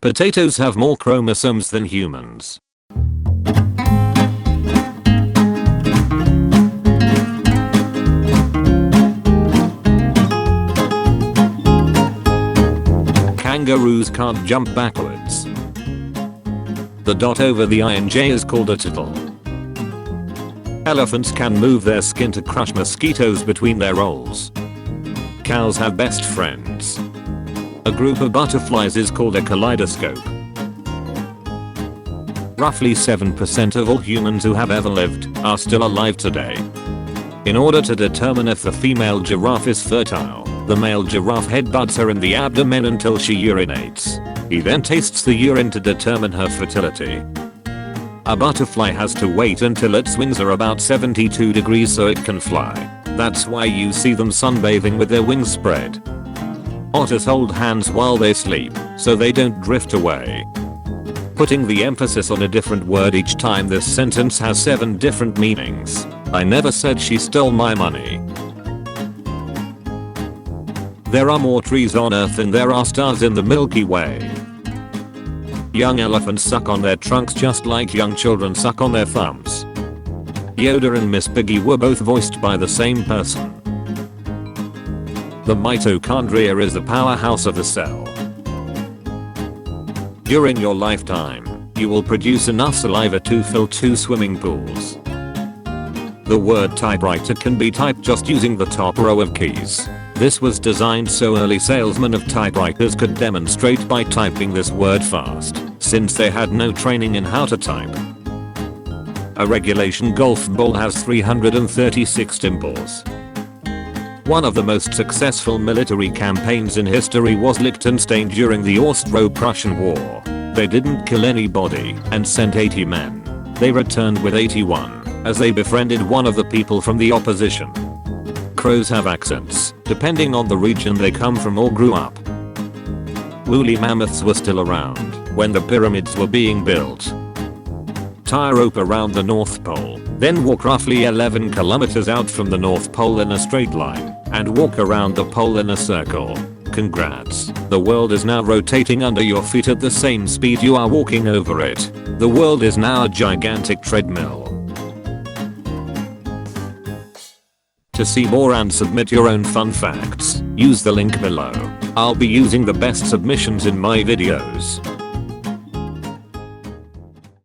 Potatoes have more chromosomes than humans. Kangaroos can't jump backwards. The dot over the I and J is called a tittle. Elephants can move their skin to crush mosquitoes between their rolls. Cows have best friends. A group of butterflies is called a kaleidoscope. Roughly 7% of all humans who have ever lived are still alive today. In order to determine if the female giraffe is fertile, the male giraffe headbutts her in the abdomen until she urinates. He then tastes the urine to determine her fertility. A butterfly has to wait until its wings are about 72 degrees so it can fly. That's why you see them sunbathing with their wings spread. Otters hold hands while they sleep, so they don't drift away. Putting the emphasis on a different word each time, this sentence has 7 different meanings. I never said she stole my money. There are more trees on Earth than there are stars in the Milky Way. Young elephants suck on their trunks just like young children suck on their thumbs. Yoda and Miss Piggy were both voiced by the same person. The mitochondria is the powerhouse of the cell. During your lifetime, you will produce enough saliva to fill 2 swimming pools. The word typewriter can be typed just using the top row of keys. This was designed so early salesmen of typewriters could demonstrate by typing this word fast, since they had no training in how to type. A regulation golf ball has 336 dimples. One of the most successful military campaigns in history was Liechtenstein during the Austro-Prussian War. They didn't kill anybody and sent 80 men. They returned with 81, as they befriended one of the people from the opposition. Crows have accents, depending on the region they come from or grew up. Woolly mammoths were still around when the pyramids were being built. Tie a rope around the North Pole, then walk roughly 11 kilometers out from the North Pole in a straight line, and walk around the pole in a circle. Congrats, the world is now rotating under your feet at the same speed you are walking over it. The world is now a gigantic treadmill. To see more and submit your own fun facts, use the link below. I'll be using the best submissions in my videos.